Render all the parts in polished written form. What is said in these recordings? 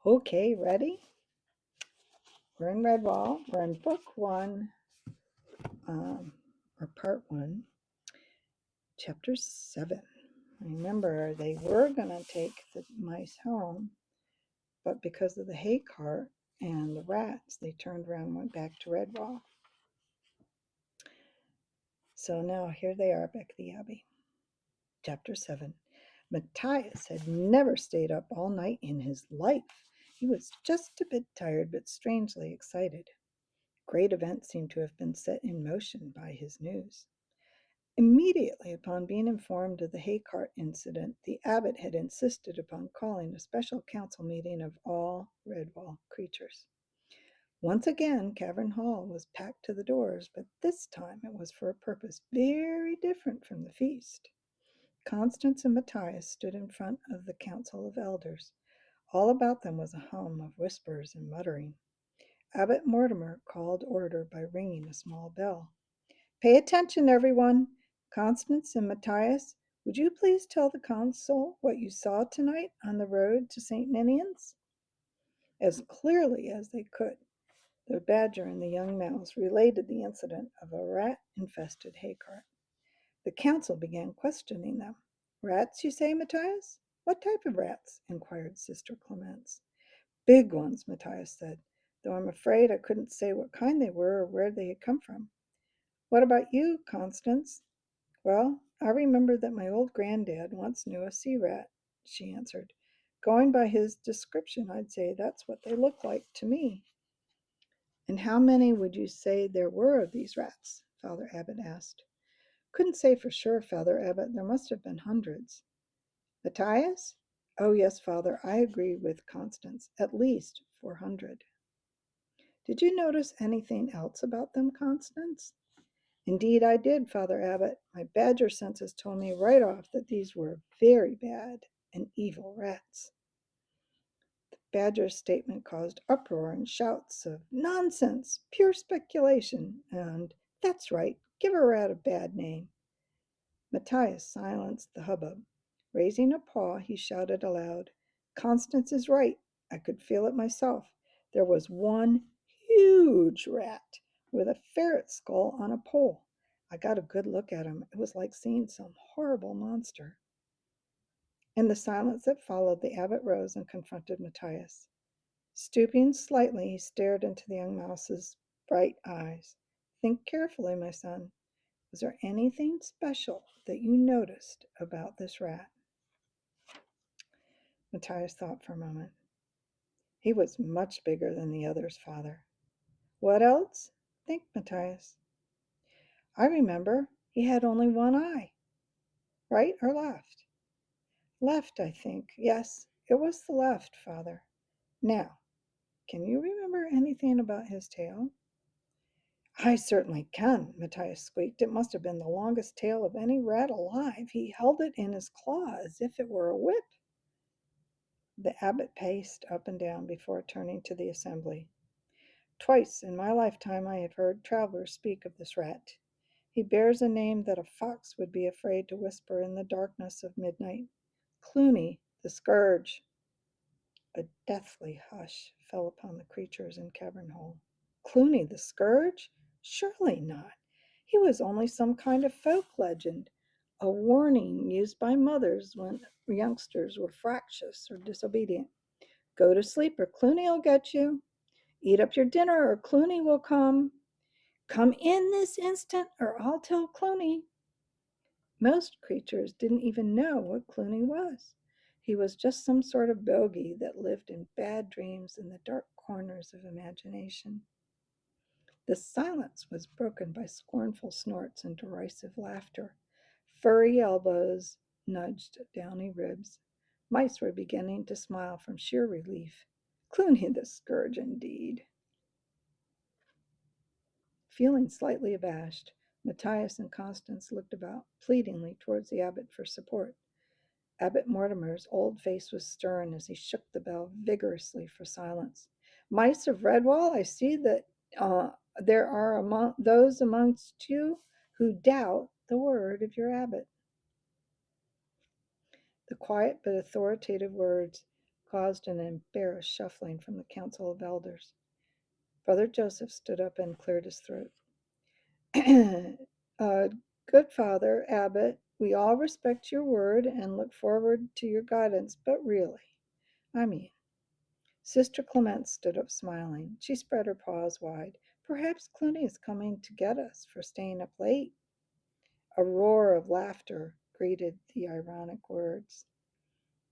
Okay, ready? We're in Redwall. We're in book one, or part one, chapter 7. Remember, they were going to take the mice home, but because of the hay cart and the rats, they turned around and went back to Redwall. So now here they are back at the Abbey. Chapter 7. Matthias had never stayed up all night in his life. He was just a bit tired, but strangely excited. Great events seemed to have been set in motion by his news. Immediately upon being informed of the hay cart incident, the abbot had insisted upon calling a special council meeting of all Redwall creatures. Once again, Cavern Hall was packed to the doors, but this time it was for a purpose very different from the feast. Constance and Matthias stood in front of the council of elders. All about them was a hum of whispers and muttering. Abbot Mortimer called order by ringing a small bell. "Pay attention, everyone. Constance and Matthias, would you please tell the council what you saw tonight on the road to St. Ninian's?" As clearly as they could, the badger and the young mouse related the incident of a rat-infested hay cart. The council began questioning them. "Rats, you say, Matthias? What type of rats?" inquired Sister Clemence. "Big ones," Matthias said, "though I'm afraid I couldn't say what kind they were or where they had come from." "What about you, Constance?" "Well, I remember that my old granddad once knew a sea rat," she answered. "Going by his description, I'd say that's what they look like to me." "And how many would you say there were of these rats?" Father Abbot asked. "Couldn't say for sure, Father Abbot. There must have been hundreds." "Matthias?" "Oh, yes, Father, I agree with Constance. At least 400. "Did you notice anything else about them, Constance?" "Indeed I did, Father Abbot. My badger senses told me right off that these were very bad and evil rats." The badger's statement caused uproar and shouts of "Nonsense! Pure speculation!" and "That's right, give a rat a bad name." Matthias silenced the hubbub. Raising a paw, he shouted aloud, "Constance is right. I could feel it myself. There was one huge rat with a ferret skull on a pole. I got a good look at him. It was like seeing some horrible monster." In the silence that followed, the abbot rose and confronted Matthias. Stooping slightly, he stared into the young mouse's bright eyes. "Think carefully, my son. Was there anything special that you noticed about this rat?" Matthias thought for a moment. "He was much bigger than the others, Father." "What else?" "Think, Matthias." "I remember. He had only one eye." "Right or left?" "Left, I think. Yes, it was the left, Father." "Now, can you remember anything about his tail?" "I certainly can," Matthias squeaked. "It must have been the longest tail of any rat alive. He held it in his claw as if it were a whip." The abbot paced up and down before turning to the assembly. "Twice in my lifetime I have heard travelers speak of this rat. He bears a name that a fox would be afraid to whisper in the darkness of midnight. Cluny, the scourge." A deathly hush fell upon the creatures in Cavern Hole. Cluny the scourge? Surely not. He was only some kind of folk legend, a warning used by mothers when youngsters were fractious or disobedient. "Go to sleep or Cluny'll get you." "Eat up your dinner or Cluny will come." "Come in this instant or I'll tell Cluny." Most creatures didn't even know what Cluny was. He was just some sort of bogey that lived in bad dreams in the dark corners of imagination. The silence was broken by scornful snorts and derisive laughter. Furry elbows nudged downy ribs. Mice were beginning to smile from sheer relief. Cluny the scourge, indeed. Feeling slightly abashed, Matthias and Constance looked about pleadingly towards the abbot for support. Abbot Mortimer's old face was stern as he shook the bell vigorously for silence. "Mice of Redwall, I see that there are those amongst you who doubt the word of your abbot." The quiet but authoritative words caused an embarrassed shuffling from the council of elders. Brother Joseph stood up and cleared his throat. uh, Good Father Abbot, we all respect your word and look forward to your guidance, but really, I mean, Sister Clemence stood up smiling. She spread her paws wide. Perhaps Cluny is coming to get us for staying up late. A roar of laughter greeted the ironic words.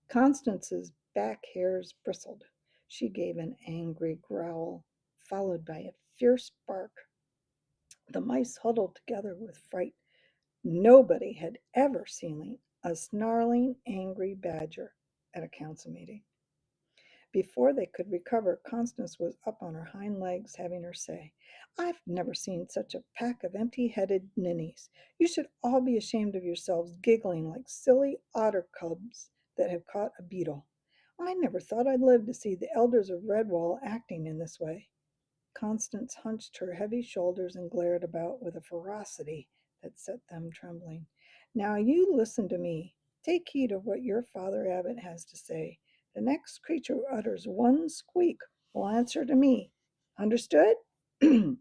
Constance's back hairs bristled. She gave an angry growl, followed by a fierce bark. The mice huddled together with fright. Nobody had ever seen a snarling, angry badger at a council meeting. Before they could recover, Constance was up on her hind legs, having her say, I've never seen such a pack of empty-headed ninnies. You should all be ashamed of yourselves, giggling like silly otter cubs that have caught a beetle. I never thought I'd live to see the elders of Redwall acting in this way. Constance hunched her heavy shoulders and glared about with a ferocity that set them trembling. Now you listen to me. Take heed of what your Father Abbot has to say. The next creature who utters one squeak will answer to me. Understood? The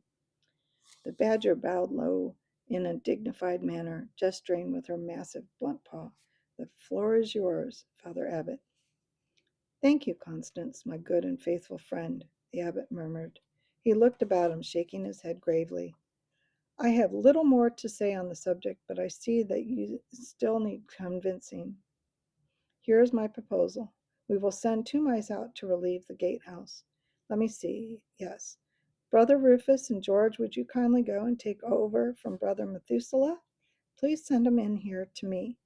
badger bowed low in a dignified manner, gesturing with her massive blunt paw. The floor is yours, Father Abbot. Thank you, Constance, my good and faithful friend, the abbot murmured. He looked about him, shaking his head gravely. I have little more to say on the subject, but I see that you still need convincing. Here is my proposal. We will send 2 mice out to relieve the gatehouse. Let me see. Yes. Brother Rufus and George, would you kindly go and take over from Brother Methuselah? Please send him in here to me.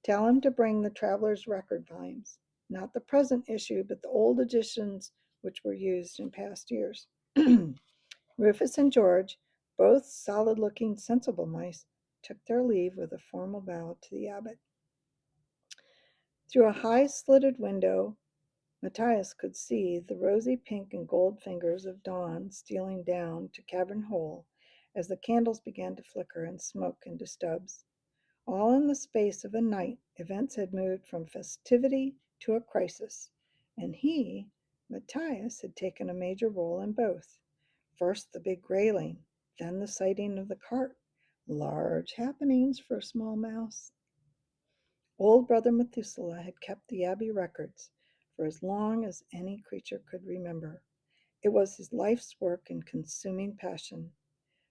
Tell him to bring the Traveler's Record volumes, not the present issue, but the old editions which were used in past years. Rufus and George, both solid-looking, sensible mice, took their leave with a formal bow to the abbot. Through a high-slitted window, Matthias could see the rosy pink and gold fingers of dawn stealing down to Cavern Hole as the candles began to flicker and smoke into stubs. All in the space of a night, events had moved from festivity to a crisis, and he, Matthias, had taken a major role in both. First the big grayling, then the sighting of the cart. Large happenings for a small mouse. Old Brother Methuselah had kept the Abbey records for as long as any creature could remember. It was his life's work and consuming passion.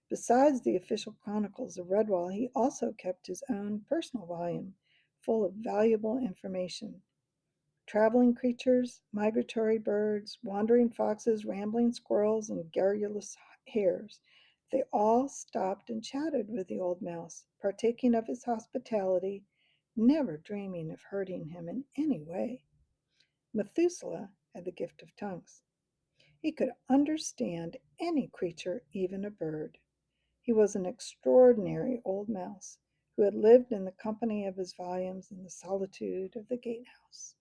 Besides the official chronicles of Redwall, he also kept his own personal volume, full of valuable information. Traveling creatures, migratory birds, wandering foxes, rambling squirrels, and garrulous hares. They all stopped and chatted with the old mouse, partaking of his hospitality, never dreaming of hurting him in any way. Methuselah had the gift of tongues. He could understand any creature, even a bird. He was an extraordinary old mouse who had lived in the company of his volumes in the solitude of the gatehouse.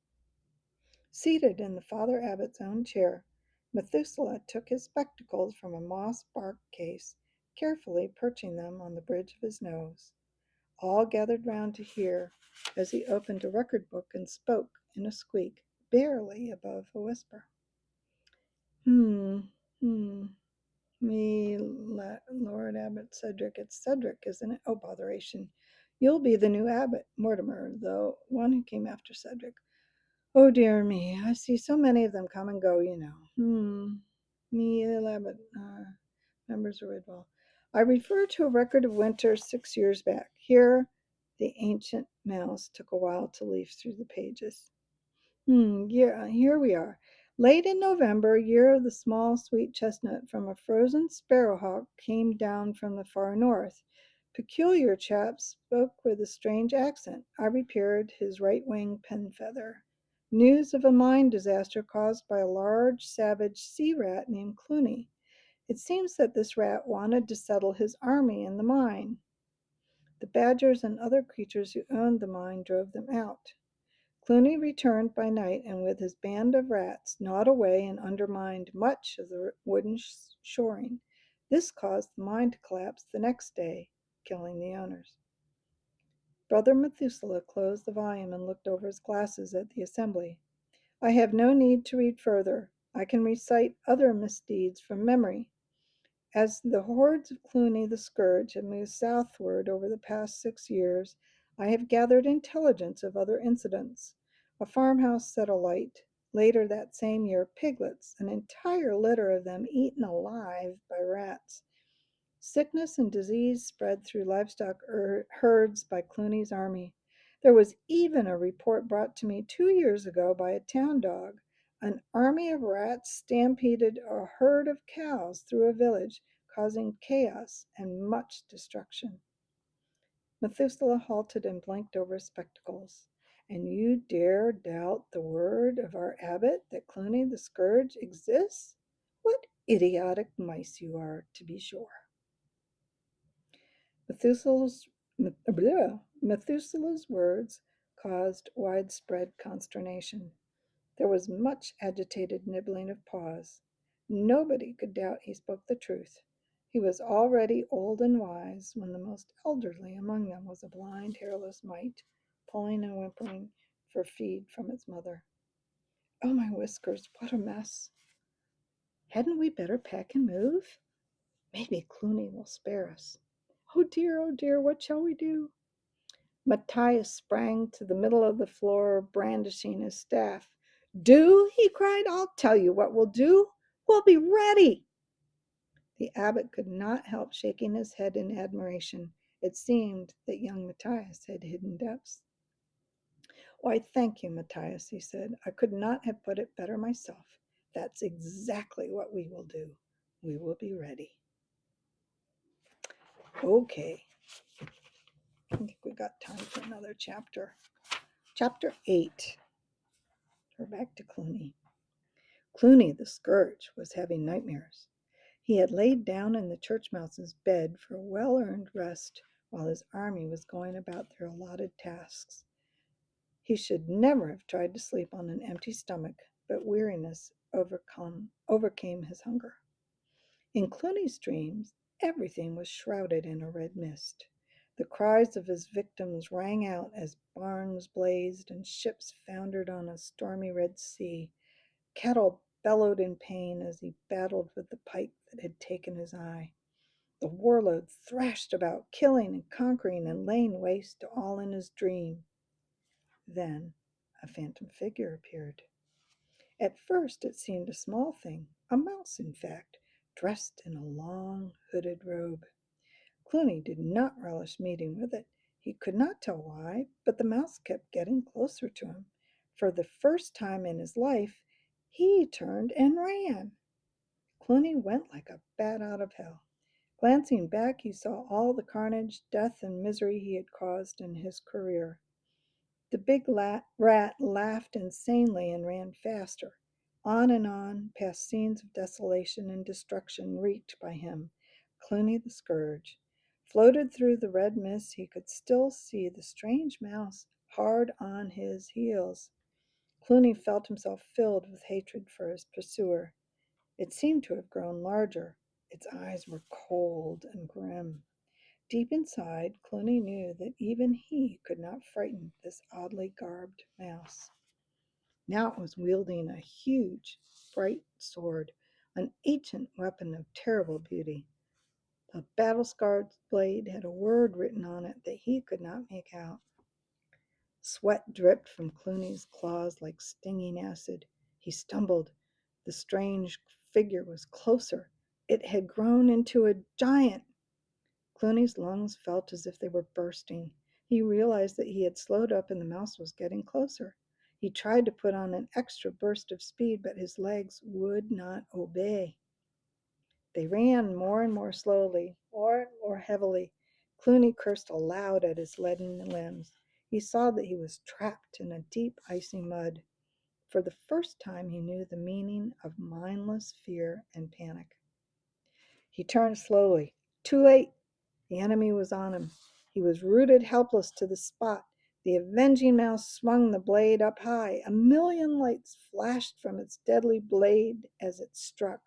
Seated in the Father Abbot's own chair, Methuselah took his spectacles from a moss-bark case, carefully perching them on the bridge of his nose. All gathered round to hear as he opened a record book and spoke in a squeak, barely above a whisper. Hmm, hmm. Lord Abbot Cedric. It's Cedric, isn't it? Oh, botheration. You'll be the new abbot, Mortimer, the one who came after Cedric. Oh, dear me. I see so many of them come and go, you know. Me, the abbot, members of Redwall. I refer to a record of winter 6 years back. Here, the ancient mouse took a while to leaf through the pages. Yeah, here we are. Late in November, year of the small sweet chestnut, from a frozen sparrowhawk came down from the far north. Peculiar chap spoke with a strange accent. I repaired his right wing pen feather. News of a mine disaster caused by a large savage sea rat named Cluny. It seems that this rat wanted to settle his army in the mine. The badgers and other creatures who owned the mine drove them out. Cluny returned by night and with his band of rats gnawed away and undermined much of the wooden shoring. This caused the mine to collapse the next day, killing the owners. Brother Methuselah closed the volume and looked over his glasses at the assembly. I have no need to read further. I can recite other misdeeds from memory. As the hordes of Cluny the Scourge have moved southward over the past 6 years, I have gathered intelligence of other incidents. A farmhouse set alight. Later that same year, piglets, an entire litter of them eaten alive by rats. Sickness and disease spread through livestock herds by Cluny's army. There was even a report brought to me 2 years ago by a town dog. An army of rats stampeded a herd of cows through a village, causing chaos and much destruction. Methuselah halted and blinked over his spectacles. And you dare doubt the word of our abbot that Cluny the Scourge exists? What idiotic mice you are, to be sure. Methuselah's words caused widespread consternation. There was much agitated nibbling of paws. Nobody could doubt he spoke the truth. He was already old and wise when the most elderly among them was a blind, hairless mite, pulling and whimpering for feed from its mother. Oh, my whiskers, what a mess! Hadn't we better pack and move? Maybe Cluny will spare us. Oh dear, what shall we do? Matthias sprang to the middle of the floor, brandishing his staff. Do? He cried. I'll tell you what we'll do. We'll be ready. The abbot could not help shaking his head in admiration. It seemed that young Matthias had hidden depths. Why, thank you, Matthias, he said. I could not have put it better myself. That's exactly what we will do. We will be ready. Okay. I think we got time for another chapter. Chapter 8. We're back to Cluny. Cluny the Scourge was having nightmares. He had laid down in the church mouse's bed for a well-earned rest while his army was going about their allotted tasks. He should never have tried to sleep on an empty stomach, but weariness overcame his hunger. In Cluny's dreams, everything was shrouded in a red mist. The cries of his victims rang out as barns blazed and ships foundered on a stormy Red Sea. Cattle bellowed in pain as he battled with the pike that had taken his eye. The warlord thrashed about, killing and conquering and laying waste to all in his dream. Then a phantom figure appeared. At first it seemed a small thing, a mouse in fact, dressed in a long hooded robe. Cluny did not relish meeting with it. He could not tell why, but the mouse kept getting closer to him. For the first time in his life, he turned and ran. Cluny went like a bat out of hell. Glancing back, he saw all the carnage, death, and misery he had caused in his career. The big rat laughed insanely and ran faster, on, past scenes of desolation and destruction reached by him. Cluny the Scourge. Floated through the red mist, he could still see the strange mouse hard on his heels. Cluny felt himself filled with hatred for his pursuer. It seemed to have grown larger. Its eyes were cold and grim. Deep inside, Cluny knew that even he could not frighten this oddly garbed mouse. Now it was wielding a huge, bright sword, an ancient weapon of terrible beauty. The battle-scarred blade had a word written on it that he could not make out. Sweat dripped from Cluny's claws like stinging acid. He stumbled. The strange figure was closer. It had grown into a giant. Cluny's lungs felt as if they were bursting. He realized that he had slowed up and the mouse was getting closer. He tried to put on an extra burst of speed, but his legs would not obey. They ran more and more slowly, more and more heavily. Cluny cursed aloud at his leaden limbs. He saw that he was trapped in a deep, icy mud. For the first time, he knew the meaning of mindless fear and panic. He turned slowly. Too late! The enemy was on him. He was rooted helpless to the spot. The avenging mouse swung the blade up high. A million lights flashed from its deadly blade as it struck.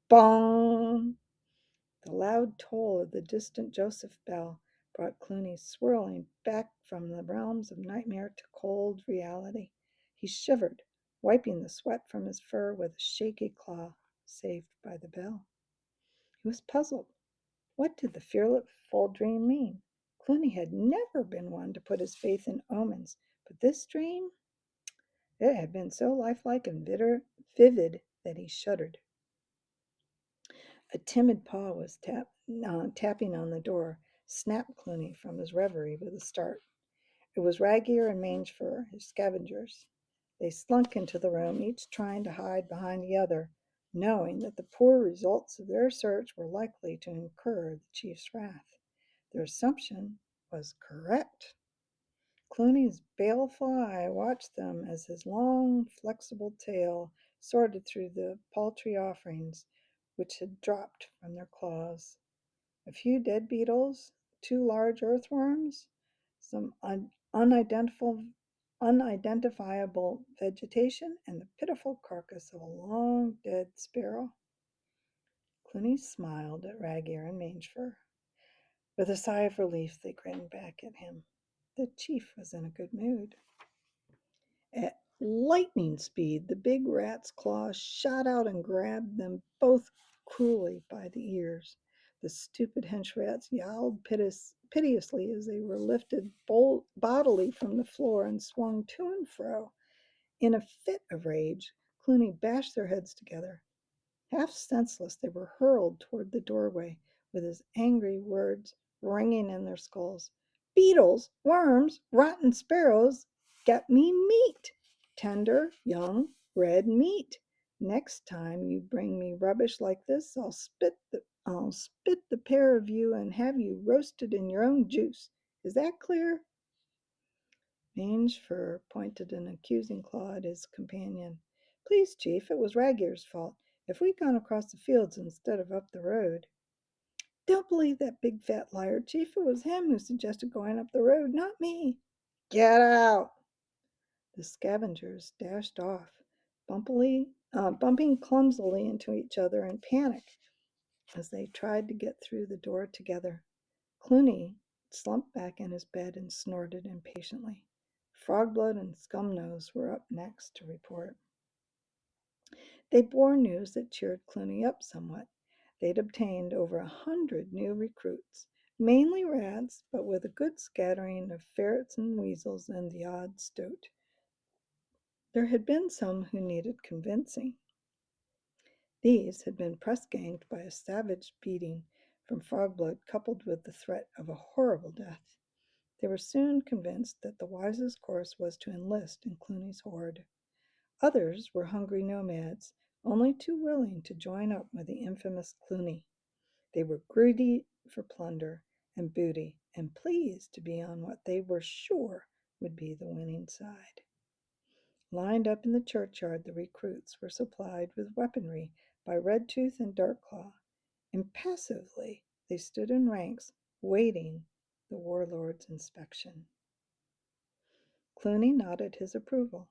Bong! The loud toll of the distant Joseph bell brought Cluny swirling back from the realms of nightmare to cold reality. He shivered. wiping the sweat from his fur with a shaky claw saved by the bell. He was puzzled. What did the fearful dream mean? Cluny had never been one to put his faith in omens, but this dream, it had been so lifelike and vivid that he shuddered. A timid paw was tapping on the door, snapped Cluny from his reverie with a start. It was Ragier and Mangefur, his scavengers. They slunk into the room, each trying to hide behind the other, knowing that the poor results of their search were likely to incur the chief's wrath. Their assumption was correct. Cluny's baleful eye watched them as his long, flexible tail sorted through the paltry offerings which had dropped from their claws. A few dead beetles, 2 large earthworms, some unidentifiable vegetation, and the pitiful carcass of a long dead sparrow. Cluny smiled at Ragier and Mangefur. With a sigh of relief, they grinned back at him. The chief was in a good mood. At lightning speed, the big rat's claws shot out and grabbed them both cruelly by the ears. The stupid hench rats yowled piteously as they were lifted bodily from the floor and swung to and fro. In a fit of rage, Cluny bashed their heads together. Half senseless, they were hurled toward the doorway, with his angry words ringing in their skulls. Beetles, worms, rotten sparrows, get me meat. Tender, young, red meat. Next time you bring me rubbish like this, I'll spit the pair of you and have you roasted in your own juice. Is that clear? Mangefur pointed an accusing claw at his companion. Please, Chief, it was Ragier's fault. If we'd gone across the fields instead of up the road. Don't believe that big fat liar, Chief. It was him who suggested going up the road, not me. Get out! The scavengers dashed off, bumping clumsily into each other in panic as they tried to get through the door together. Cluny slumped back in his bed and snorted impatiently. Frogblood and Scumnose were up next to report. They bore news that cheered Cluny up somewhat. They'd obtained over 100 new recruits, mainly rats, but with a good scattering of ferrets and weasels and the odd stoat. There had been some who needed convincing. These had been press-ganged by a savage beating from Frogblood, coupled with the threat of a horrible death. They were soon convinced that the wisest course was to enlist in Cluny's horde. Others were hungry nomads, only too willing to join up with the infamous Cluny. They were greedy for plunder and booty, and pleased to be on what they were sure would be the winning side. Lined up in the churchyard, the recruits were supplied with weaponry by Redtooth and Darkclaw. Impassively, they stood in ranks, waiting the warlord's inspection. Cluny nodded his approval.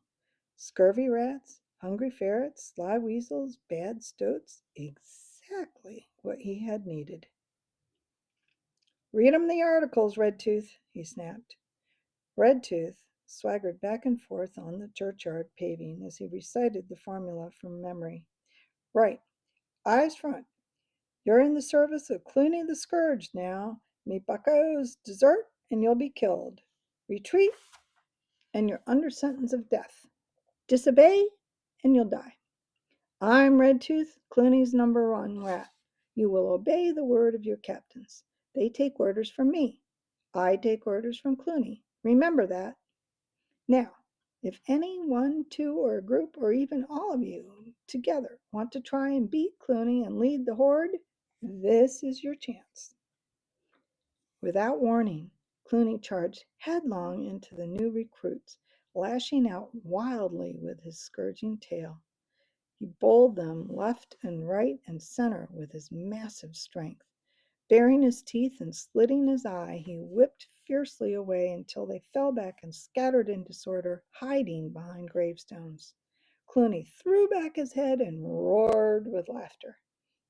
Scurvy rats, hungry ferrets, sly weasels, bad stoats, exactly what he had needed. Read 'em the articles, Redtooth, he snapped. Redtooth swaggered back and forth on the churchyard paving as he recited the formula from memory. Right, eyes front. You're in the service of Cluny the Scourge now. Me buckos desert and you'll be killed. Retreat and you're under sentence of death. Disobey and you'll die. I'm Redtooth, Cluny's #1 rat. You will obey the word of your captains. They take orders from me. I take orders from Cluny. Remember that. Now, if any one, two, or a group, or even all of you together want to try and beat Cluny and lead the horde, this is your chance. Without warning, Cluny charged headlong into the new recruits, lashing out wildly with his scourging tail. He bowled them left and right and center with his massive strength. Baring his teeth and slitting his eye, he whipped fiercely away until they fell back and scattered in disorder, hiding behind gravestones. Cluny threw back his head and roared with laughter.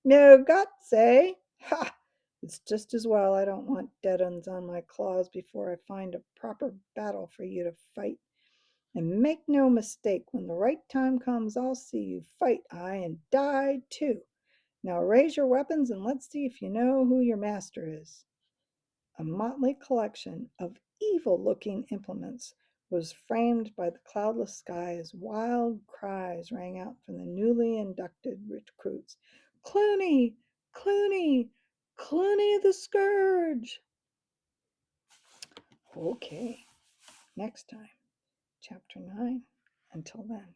No guts, eh? Ha! It's just as well I don't want dead uns on my claws before I find a proper battle for you to fight. And make no mistake, when the right time comes, I'll see you fight, aye, and die too. Now raise your weapons and let's see if you know who your master is." A motley collection of evil-looking implements was framed by the cloudless sky as wild cries rang out from the newly inducted recruits. "Cluny! Cluny! Cluny the Scourge!" Okay, next time, chapter 9. Until then.